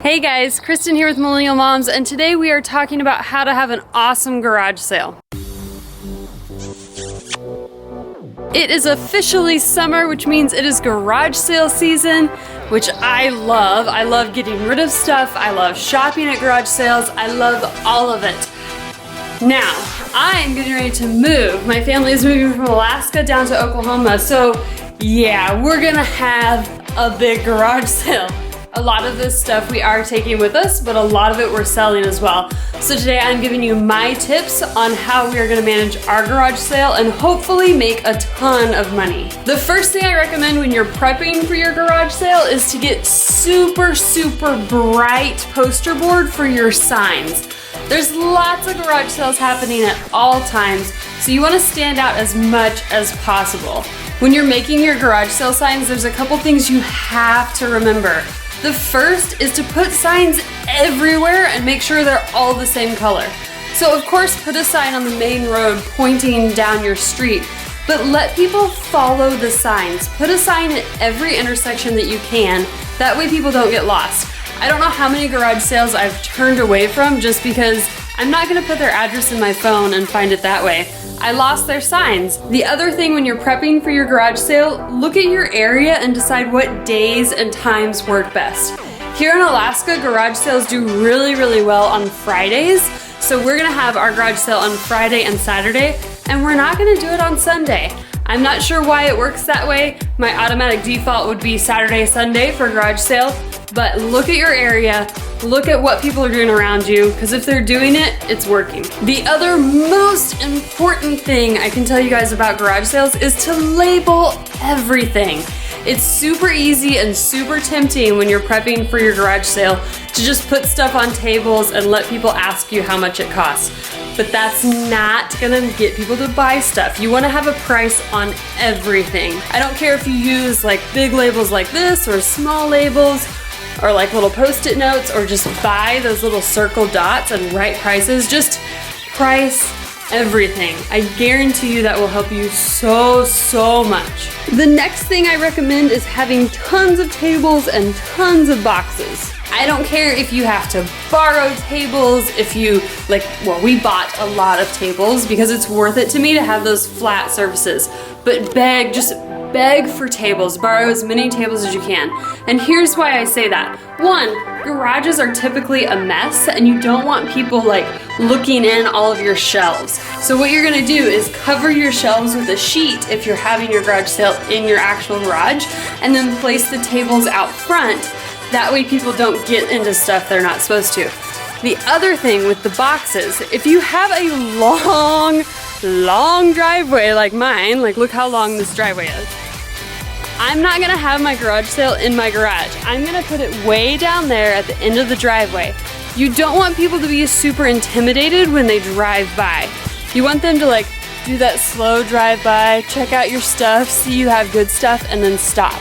Hey guys, Kristen here with Millennial Moms, and today we are talking about how to have an awesome garage sale. It is officially summer, which means it is garage sale season, which I love. I love getting rid of stuff. I love shopping at garage sales. I love all of it. Now, I'm getting ready to move. My family is moving from Alaska down to Oklahoma, so yeah, we're gonna have a big garage sale. A lot of this stuff we are taking with us, but a lot of it we're selling as well. So today I'm giving you my tips on how we are gonna manage our garage sale and hopefully make a ton of money. The first thing I recommend when you're prepping for your garage sale is to get super bright poster board for your signs. There's lots of garage sales happening at all times, so you wanna stand out as much as possible. When you're making your garage sale signs, there's a couple things you have to remember. The first is to put signs everywhere and make sure they're all the same color. So of course, put a sign on the main road pointing down your street, but let people follow the signs. Put a sign at every intersection that you can. That way people don't get lost. I don't know how many garage sales I've turned away from just because I'm not gonna put their address in my phone and find it that way. I lost their signs. The other thing when you're prepping for your garage sale, look at your area and decide what days and times work best. Here in Alaska, garage sales do really well on Fridays. So we're gonna have our garage sale on Friday and Saturday, and we're not gonna do it on Sunday. I'm not sure why it works that way. My automatic default would be Saturday, Sunday for garage sale, but look at your area, look at what people are doing around you, because if they're doing it, it's working. The other most important thing I can tell you guys about garage sales is to label everything. It's super easy and super tempting when you're prepping for your garage sale to just put stuff on tables and let people ask you how much it costs. But that's not gonna get people to buy stuff. You wanna have a price on everything. I don't care if you use like big labels like this or small labels or like little post-it notes or just buy those little circle dots and write prices. Just price everything. I guarantee you that will help you so much. The next thing I recommend is having tons of tables and tons of boxes. I don't care if you have to borrow tables, if you we bought a lot of tables because it's worth it to me to have those flat surfaces. But just beg for tables, borrow as many tables as you can. And here's why I say that. One, garages are typically a mess and you don't want people looking in all of your shelves. So what you're gonna do is cover your shelves with a sheet if you're having your garage sale in your actual garage, and then place the tables out front. That way people don't get into stuff they're not supposed to. The other thing with the boxes, if you have a long driveway like mine, look how long this driveway is. I'm not gonna have my garage sale in my garage. I'm gonna put it way down there at the end of the driveway. You don't want people to be super intimidated when they drive by. You want them to do that slow drive by, check out your stuff, see you have good stuff, and then stop.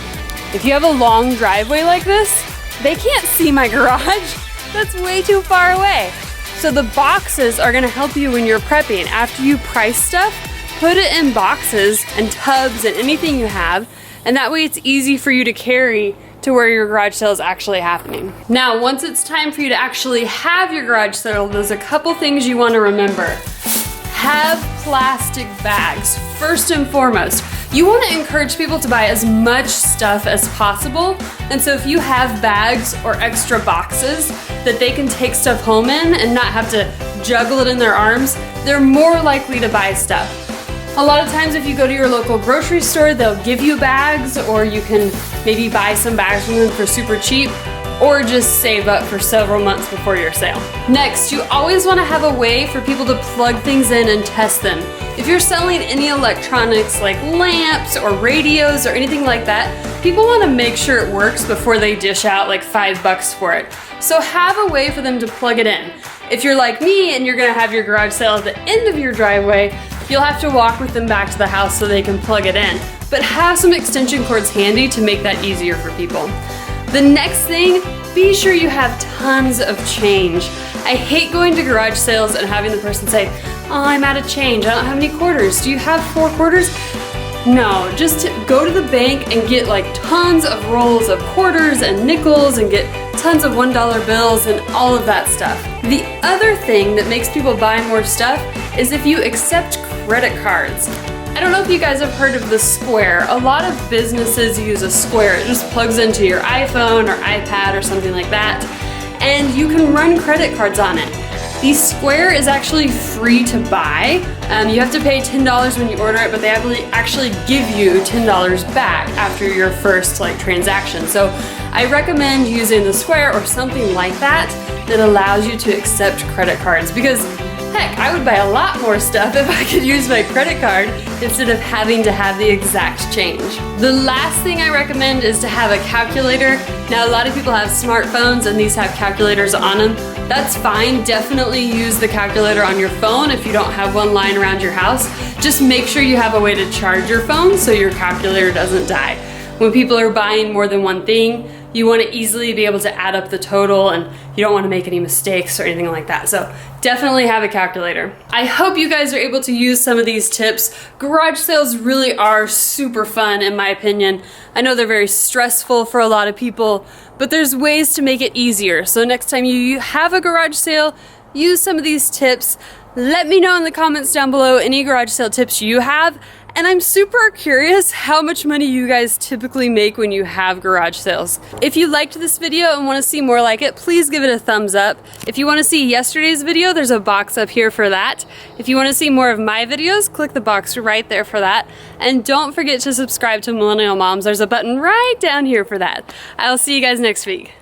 If you have a long driveway like this, they can't see my garage. That's way too far away. So the boxes are gonna help you when you're prepping. After you price stuff, put it in boxes and tubs and anything you have, and that way it's easy for you to carry to where your garage sale is actually happening. Now, once it's time for you to actually have your garage sale, there's a couple things you wanna remember. Have plastic bags, first and foremost. You want to encourage people to buy as much stuff as possible, and so if you have bags or extra boxes that they can take stuff home in and not have to juggle it in their arms, they're more likely to buy stuff. A lot of times if you go to your local grocery store, they'll give you bags, or you can maybe buy some bags from them for super cheap, or just save up for several months before your sale. Next, you always want to have a way for people to plug things in and test them. If you're selling any electronics like lamps or radios or anything like that, people want to make sure it works before they dish out $5 for it. So have a way for them to plug it in. If you're like me and you're gonna have your garage sale at the end of your driveway, you'll have to walk with them back to the house so they can plug it in. But have some extension cords handy to make that easier for people. The next thing, be sure you have tons of change. I hate going to garage sales and having the person say, "Oh, I'm out of change. I don't have any quarters. Do you have 4 quarters?" No, just go to the bank and get like tons of rolls of quarters and nickels and get tons of $1 bills and all of that stuff. The other thing that makes people buy more stuff is if you accept credit cards. I don't know if you guys have heard of the Square. A lot of businesses use a Square. It just plugs into your iPhone or iPad or something like that, and you can run credit cards on it. The Square is actually free to buy. You have to pay $10 when you order it, but they actually give you $10 back after your first transaction. So I recommend using the Square or something like that that allows you to accept credit cards, because heck, I would buy a lot more stuff if I could use my credit card instead of having to have the exact change. The last thing I recommend is to have a calculator. Now, a lot of people have smartphones and these have calculators on them. That's fine. Definitely use the calculator on your phone if you don't have one lying around your house. Just make sure you have a way to charge your phone so your calculator doesn't die. When people are buying more than one thing, you want to easily be able to add up the total, and you don't want to make any mistakes or anything like that. So definitely have a calculator. I hope you guys are able to use some of these tips. Garage sales really are super fun in my opinion. I know they're very stressful for a lot of people, but there's ways to make it easier. So next time you have a garage sale, use some of these tips. Let me know in the comments down below any garage sale tips you have. And I'm super curious how much money you guys typically make when you have garage sales. If you liked this video and want to see more like it, please give it a thumbs up. If you want to see yesterday's video, there's a box up here for that. If you want to see more of my videos, click the box right there for that. And don't forget to subscribe to Millennial Moms. There's a button right down here for that. I'll see you guys next week.